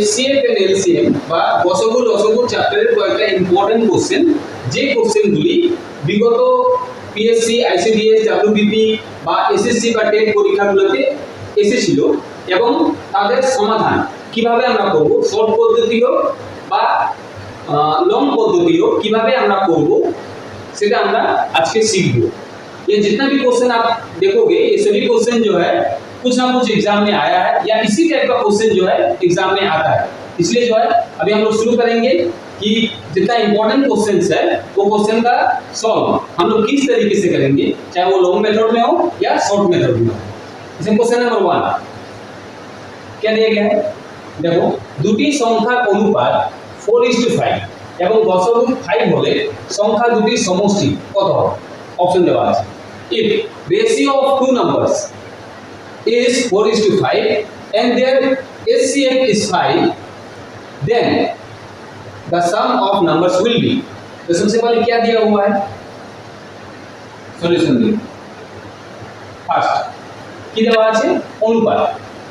HCF and LCM বা গসগু লসগু চ্যাপ্টারের কয়েকটা ইম্পর্টেন্ট কোশ্চেন, যে কোশ্চেনগুলি বিগত পিএসসি, আইসিডিএস, ডাব্লিউবিপি বা এসএসসি বা টেট পরীক্ষাগুলোতে এসেছিল এবং তাদের সমাধান কিভাবে আমরা করব, শর্ট পদ্ধতি হোক বা লং पद्धति हो किभाবে আমরা করব সেটা আমরা আজকে सीखब। ये जितना भी क्वेश्चन आप देखोगे ये सभी क्वेश्चन जो है कुछ ना कुछ एग्जाम में आया है या इसी टाइप का क्वेश्चन जो है एग्जाम में आता है। इसलिए जो है अभी हम लोग शुरू करेंगे कि जितना इंपॉर्टेंट क्वेश्चंस है वो क्वेश्चन का सॉल्व हम लोग किस तरीके से करेंगे, चाहे वो लॉन्ग मेथड में हो या शॉर्ट मेथड में हो। इसमें क्वेश्चन नंबर 1 क्या दिया गया है, देखो দুটি সংখ্যার অনুপাত 4:5 এবং গসগু 5 হলে সংখ্যা দুটির সমষ্টি কত হবে? অপশন দেওয়া আছে। If ratio of two numbers is 4:5 and their HCF is 5, then the sum of numbers will be, तो सबसे पहले क्या दिया हुआ है, सॉल्यूशन देखो। ফার্স্ট কি দেওয়া আছে, অনুপাত।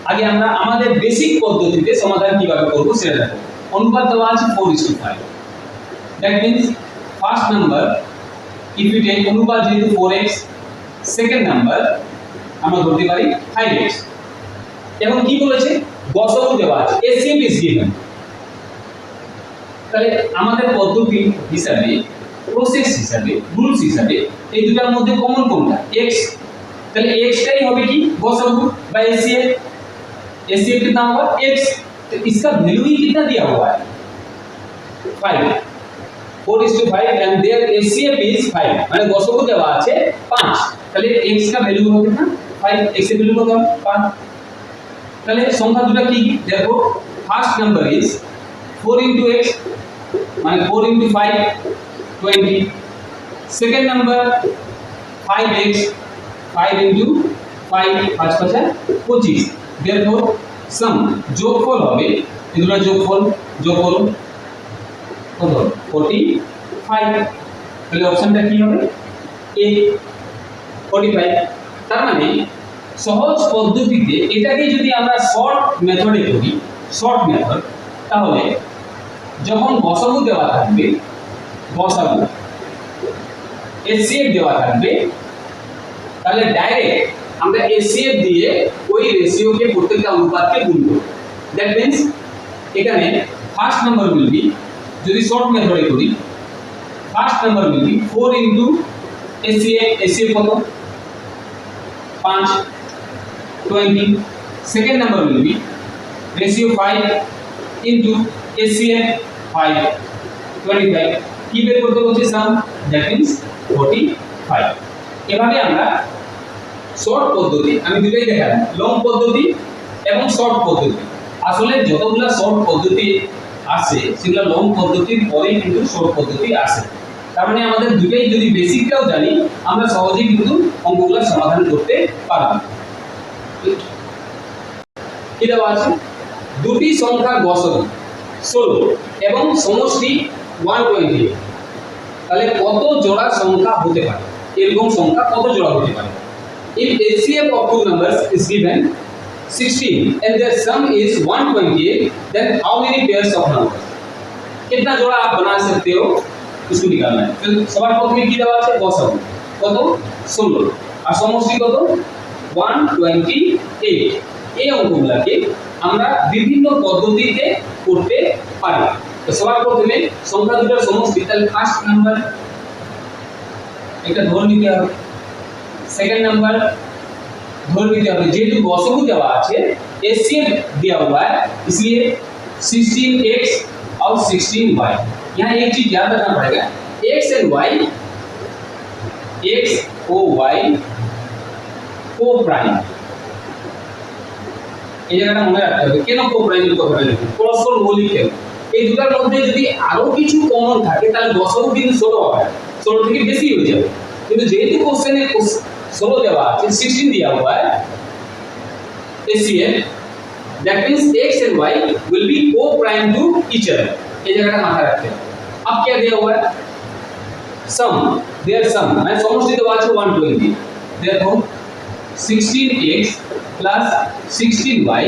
আগে আমরা আমাদের বেসিক পদ্ধতিতে সমাধান কিভাবে করব সেটা দেখো। অনুপাত দেওয়া আছে 4:5, that means first number if you take অনুপাত যেহেতু 4x, সেকেন্ড নাম্বার আমরা ধরতে পারি 5x এবং কি বলেছে গসগু দেওয়া আছে, HCF is given। তাহলে আমাদের পদ্ধতি হিসাবে, প্রসেস হিসাবে, রুলস হিসাবে এই দুটার মধ্যে কমন কোনটা, x। তাহলে x টাই হবে কি गसगु বা HCF। HCF कितना होगा x, तो इसका वैल्यू ही कितना दिया हुआ है 5, 4:5 and their HCF is 5 মানে গসগু দেওয়া আছে 5। তাহলে x का वैल्यू হবে না 5, x এর ভ্যালু কত 5। তাহলে সংখ্যা দুটো কি দেখো, ফার্স্ট নাম্বার ইজ 4 * x মানে 4 * 5 20, second number 5x 5 * 5 5 5 25, therefore sum যোগফল হবে এই দুটো যোগফল যোগ করুন কত 45। তাহলে অপশনটা কি হবে এ 45। তার মানে সহজ পদ্ধতিতে এটাকে যদি আমরা শর্ট মেথডে করি, শর্ট মেথড, তাহলে যখন গসগু দেওয়া থাকবে, গসগু HCF দেওয়া থাকবে, তাহলে ডাইরেক্ট আমরা HCF দিয়ে ওই রেশিওকে প্রত্যেকটা অনুপাতকে গুণ করব। দ্যাট মিন্স এখানে ফার্স্ট নাম্বার উইল বি, যদি শর্ট মেথডে করি first number will be 4 * HCF কত 5 20, second number will be ratio 5 * HCF 5 25, কি বের করতে বলছি সাম, দ্যাট মিন্স 45। এভাবে আমরা শর্ট পদ্ধতি, আমি দুটোই দেখালাম, লং পদ্ধতি এবং শর্ট পদ্ধতি। আসলে যতগুলা শর্ট পদ্ধতি আছে সেগুলো লং পদ্ধতির পরেই কিন্তু শর্ট পদ্ধতি আসে। তার মানে আমাদের দুটোই যদি বেসিকটাও জানি আমরা সহজেই কিন্তু অঙ্কগুলো সমাধান করতে পারব। কি দেওয়া আছে, দুটি সংখ্যার গসগু 16 এবং সমষ্টি 120, তাহলে কত জোড়া সংখ্যা হতে পারে, এরকম সংখ্যা কত জোড়া হতে পারে। If HCF of two numbers is given 16 and their sum is 128, then how many pairs of numbers, कितना जोड़ा आप बना सकते हो उसको निकालना है। फिर सवाल प्रथम की देवा আছে গসগু কত 16 আর সমষ্টি কত 128। এই অঙ্কগুলোকে আমরা বিভিন্ন পদ্ধতিতে করতে পারি। তো সবার প্রথমে সংখ্যা দুটোর সমষ্টি, তাহলে ফার্স্ট নাম্বার এটা ধরে নিতে হবে, सेकंड नंबर धर नीते हैं, जेहेतु गसगु देवा আছে HCF दिया हुआ है इसलिए 16x और 16y। यहाँ एक चीज याद रखना पड़ेगा, x and y, x o y को प्राइम, এই জায়গাটা মনে রাখতে হবে। কেন কো প্রাইমের কথাটা লিখি, পরস্পর মৌলিক কেন, এই দুটার মধ্যে যদি আরো কিছু কমন থাকে তাহলে গসগু কিন্তু 16 হবে, 16 থেকে বেশি হয়ে যাবে। কিন্তু যেহেতু কোশ্চেনে 16 দেওয়া আছে, 16 दिया हुआ है HCF, that means x and y will be co-prime to each other। ये जगह माथा रखते हैं। अब क्या दिया हुआ है, sum, their sum मैं समष्टि देवा আছে 120, therefore 16x plus 16y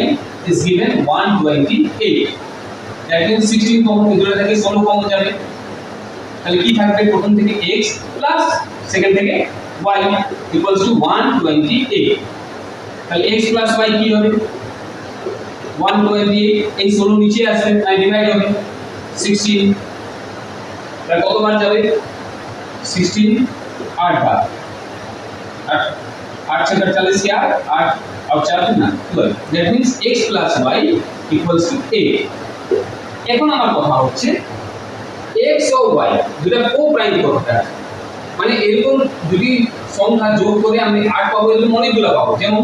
is given 128. That means 16 common, এগুলো থেকে 16 কমন যাবে, তাহলে কি থাকবে প্রথম থেকে x প্লাস সেকেন্ড থেকে y equals to 128. তাহলে x প্লাস y কি হবে 128, এই 16 নিচে আসবে তাই ডিভাইড হবে 16, তাহলে কতবার যাবে 16 8 বার, 8 से 40 क्या 8 और 4 না 12. That means x plus y equals to 8. এখন আমার কথা হচ্ছে x ও y দুটো কো-প্রাইম করতে আছে, মানে এরকম যদি সংখ্যা যোগ করে আমি 8 পাবো, এরকম অনেকগুলো পাবো, যেমন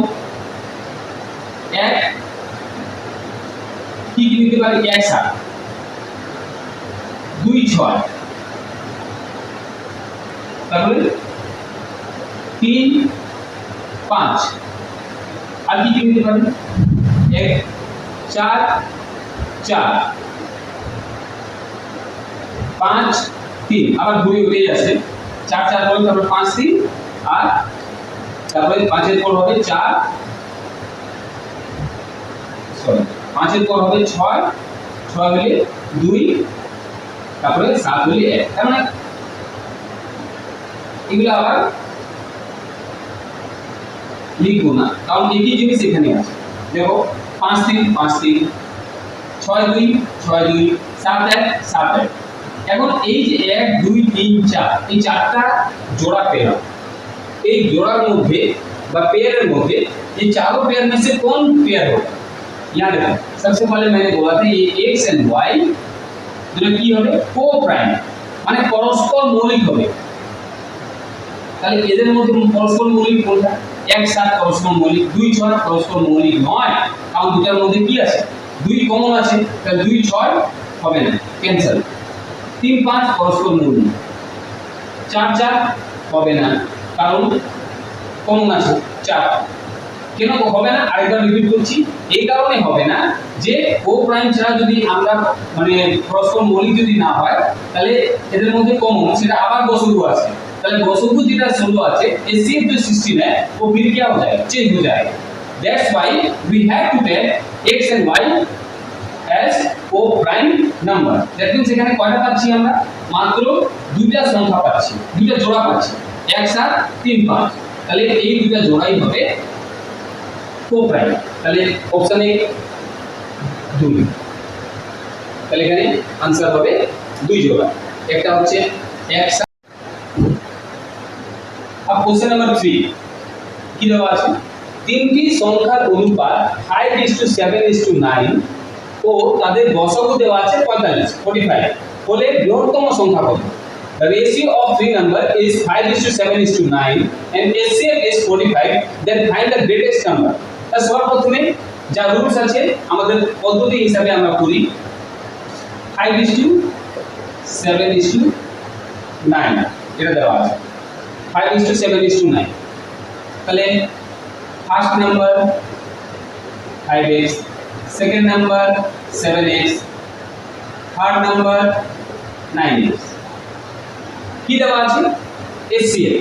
1 কি কি নিতে পারি 1 7 2 6, তারপরে 3 5, আর কি কি নিতে পারি 1 4 4 5 3, আবার ঘুরে উঠে আসে 4 4 বলে তারপর 5 3, আর তারপরে 5 এর পর হবে 4, সরি 5 এর পর হবে 6, 6 হলে 2, তারপরে 7 হলে 1, তার মানে এগুলো আবার লিখবো না, কারণ একই জিনিস এখানে আছে। দেখো 5 3 5 3, 6 2 6 2, 7 1 7 1। এখন এই যে 1 2 3 4 এই চারটা জোড়া পেয়ার, এই জোড়ার মধ্যে বা पेयर মধ্যে ये चारों पेयर में से कौन पेयर होगा, याद रखो। सबसे पहले मैंने बोला था ये x एंड y দুটো কি হবে কো প্রাইম, মানে পরস্পর মৌলিক হবে। তাহলে এদের মধ্যে পরস্পর মৌলিক কোনটা 1 7 পরস্পর মৌলিক, 2 6 পরস্পর মৌলিক নয়, কারণ দুটার মধ্যে কি আছে 2 কমন আছে, তাহলে 2 6 হবে না, ক্যান্সেল। 3 5 পরস্পর মৌলিক, 4 4 হবে না কারণ কমন আছে 4। কেন হবে না আরেকবার রিপিট করছি, এই কারণে হবে না যে ও প্রাইম ছাড়া যদি আমরা মানে পরস্পর মৌলিক যদি না হয় তাহলে এদের মধ্যে কমন সেটা আবার গসগু আছে, তাহলে गौसोगु যেটা 16 আছে HCF जो 16 है वो फिर क्या हो जाएगा चेंज हो जाएगा। That's why we have to take x and y as co-prime number. That means এখানে কয়টা পাচ্ছি আমরা মাত্র দুইটা সংখ্যা পাচ্ছি, দুইটা জোড়া পাচ্ছি 1 7 3 5, তাহলে এই দুইটা জোড়াই হবে co-prime। তাহলে অপশনে 2, তাহলে এখানে आंसर হবে দুই জোড়া, একটা হচ্ছে 1 7। अब क्वेश्चन नंबर 3 কি দেওয়া আছে তিনটি সংখ্যার অনুপাত 5:7:9 ও তাদের গসগু দেওয়া আছে 45 হলে বৃহত্তম সংখ্যা কত। The ratio of three number is 5:7:9 and HCF is 45, then find the greatest number। তা সর্বপ্রথমে যা রুলস আছে আমাদের পদ্ধতি হিসাবে আমরা করি 5:7:9 এটা দেওয়া আছে 5:7:9, তাহলে first number 5x, second number 7x, third number 9x। কি দেওয়া আছে HCF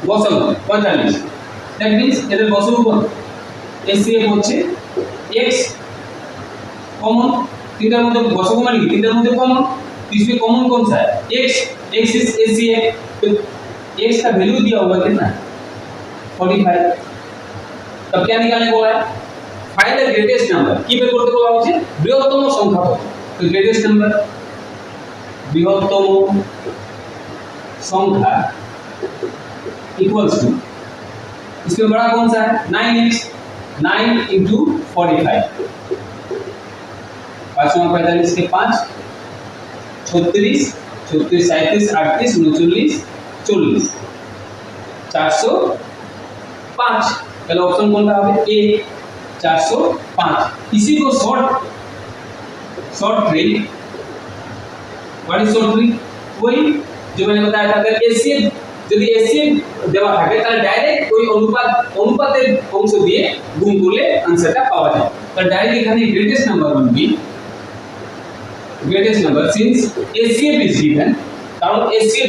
গসগু 45, দ্যাট মিন্স এদের গসগু কত HCF হচ্ছে x कॉमन, তিনটার মধ্যে গসগু মানে কি তিনটার মধ্যে কমন, इसमें कॉमन कौन सा है x, x is HCF, तो x का वैल्यू दिया होगा कितना 45, तब क्या निकालने बोला है फाइंड द ग्रेटेस्ट नंबर। কি বের করতে বলা হচ্ছে বৃহত্তম সংখ্যা কত, তো গ্রেটেস্ট नंबर বৃহত্তম संख्या इक्वल्स टू इसमें बड़ा कौन सा है 9x, 9 into 45, 5 45 के 5 36 36 37 38 39 40 405, पहले ऑप्शन कौन सा है ए 405। इसी को short tree, what is short tree वही जो मैंने बताया था, अगर एचसीएफ যদি এসসিএফ দেওয়া থাকে তাহলে ডাইরেক্ট ওই অনুপাতের অংশ দিয়ে গুণ করলে आंसरটা পাওয়া যায়। তাহলে ডাইরেক্ট এখানে greatest number will be greatest number since HCF is given, count HCF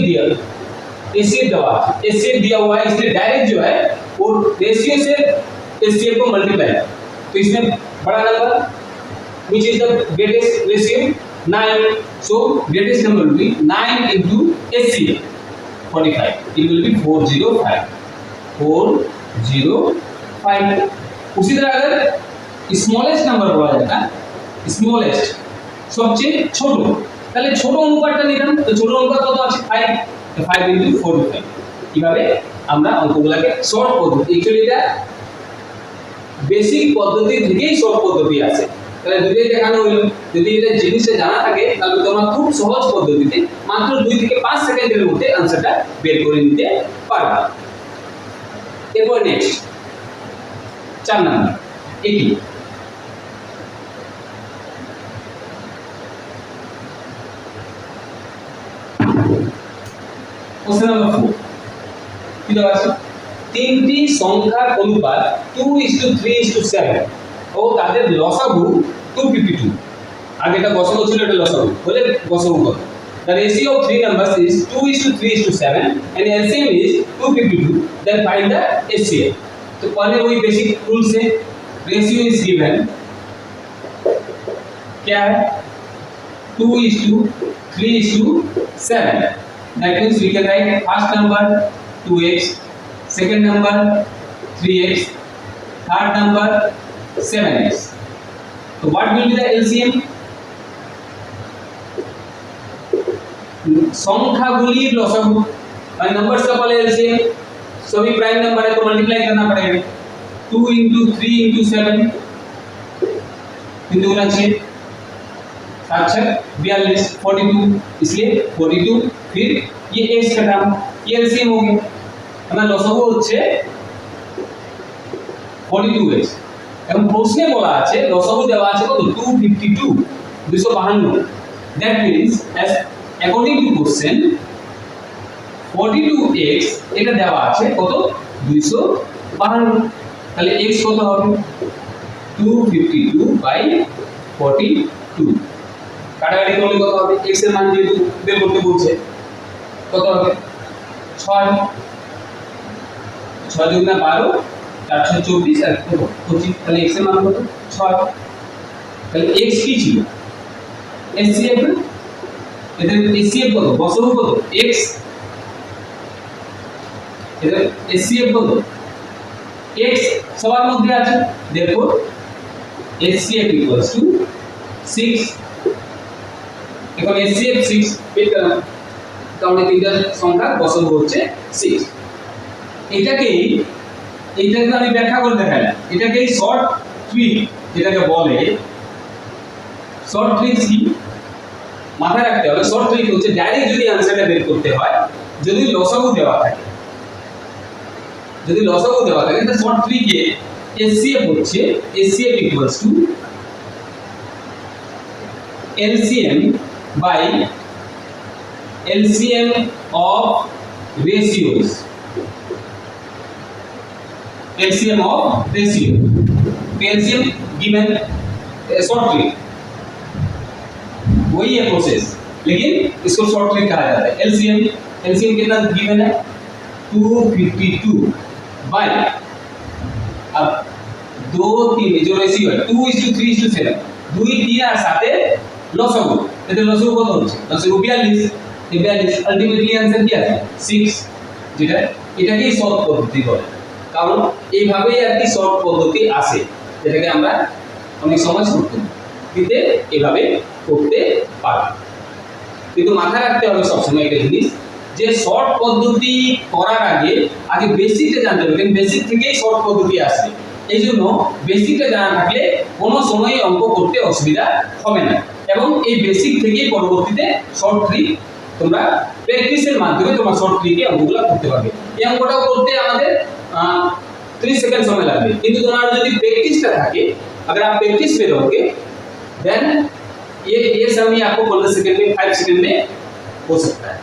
दिया हुआ है इसलिए डायरेक्ट जो है वो रेशियो से एचसीएफ को मल्टीप्लाई, तो इसमें बड़ा number which is the greatest ratio? 9. So greatest number will be 9 into HCF 45. It will be 405. 405. उसी तरह अगर स्मॉलेस्ट नंबर बोला जाता है, स्मॉलेस्ट सबচেয়ে ছোট, তাহলে ছোট অনুপাতটা নিলাম। তো ছোট অনুপাত কত আছে? 5। তো 5 into 45। কিভাবে আমরা অঙ্কগুলোকে শর্ট পদ্ধতি, एक्चुअली এটা বেসিক পদ্ধতি থেকেই শর্ট পদ্ধতি আছে। তাহলে দুটোই দেখানো হলো। যদি এটা জিনিসটা জানা থাকে তাহলে তোমরা খুব সহজ পদ্ধতিতে মাত্র 2 থেকে 5 সেকেন্ডের মধ্যে आंसरটা বের করে নিতে পারবে। এরপর নেক্সট 4 নাম্বার এটি কোশ্চেন নাম্বার 4 কি দেওয়া আছে? তিনটি সংখ্যার অনুপাত 2:3:7 ও তাদের লসাগু 252। আগে এটা গসাগু ছিল, এটা লসাগু বলে গসাগু কত? The ratio of three numbers is 2:3:7 and LCM is 252. Then find the HCF. तो पहले वही बेसिक रूल से रेशियो इज गिवन, क्या है? 2:3:7. That means we can write first number 2x, second number 3x, third number 7x. So what will be the LCM? संख्यागुलिर लसागु और numbers का पहले LCM सभी प्राइम नंबर है तो मल्टीप्लाई करना पड़ेगा। 2 into 3 into 7 बिंदु होना चाहिए 42 42, इसलिए 42। फिर ये x का टर्म ये LCM हो गया, हमारा লসাগু হচ্ছে 42x এবং প্রশ্নে বলা আছে লসাগু দেওয়া আছে কত? 252 252। That means as according to question 42x এটা দেওয়া আছে কত? 252। তাহলে x কত হবে? 252/42। কাটাকাটি করলে কত হবে? x এর মান যেহেতু বের করতে বলছে কত হবে? 6 6 × 12 424 আর কত? 25। তাহলে x এর মান কত? 6। তাহলে x কি ছিল? HCF এদের HCF কত? বসবু কত? x। এদের HCF কত? x সবার মধ্যে আছে, therefore HCF equals to 6। এখন HCF 6 বের করলাম, কারণ এই তিনটা সংখ্যা বসবু হচ্ছে 6। এটাকে আমি ব্যাখ্যা করে দেখালাম। এটাকে শর্ট ট্রিক যেটাকে বলে, শর্ট ট্রিক কি মাথায় রাখতে হবে। শর্ট ট্রিক হচ্ছে ডাইরেক্ট যদি आंसरটা বের করতে হয়, যদি লসাগু দেওয়া থাকে, যদি লসাগু দেওয়া থাকে তাহলে শর্ট ট্রিকে HCF হচ্ছে HCF equals to LCM by LCM of ratios, LCM of ratio। LCM given short trick वही है प्रोसेस, लेकिन इसको शॉर्ट ट्रिक कहा जाता है। LCM कितना गिवन है? 252 बाय अब 2 3 जो रेशियो है 2:3:7 2 3 আর 7 লসাগু, এতে লসাগু কত হচ্ছে? লসাগু 42। এই 42 আলটিমেটলি आंसर কি আছে? 6। যেটা এটাকেই শর্ট পদ্ধতি বলে, কারণ এইভাবেই আর কি শর্ট পদ্ধতি আসে, যেটাকে আমরা অনেক সময় শর্ট পদ্ধতিতে এভাবে করতে পারি। কিন্তু মাথায় রাখতে হবে সবসময় একটা জিনিস, যে শর্ট পদ্ধতি করার আগে বেসিকটা জানতে হবে, কারণ বেসিক থেকেই শর্ট পদ্ধতি আসে। এই জন্য বেসিকটা জানা থাকলে কোনো সময় অঙ্ক করতে অসুবিধা হবে না, এবং এই বেসিক থেকেই পরবর্তীতে শর্ট ট্রিক তোমরা প্র্যাকটিসের মাধ্যমে তোমরা শর্ট ট্রিকে অঙ্কগুলো করতে পারবে। এই অঙ্কটাও করতে আমাদের 30 सेकंड समय लगবে, কিন্তু তোমার যদি প্র্যাকটিসটা থাকে, अगर आप प्रैक्टिस पे रहोगे देन ये सम आपको 15 सेकंड में 5 सेकंड में हो सकता है।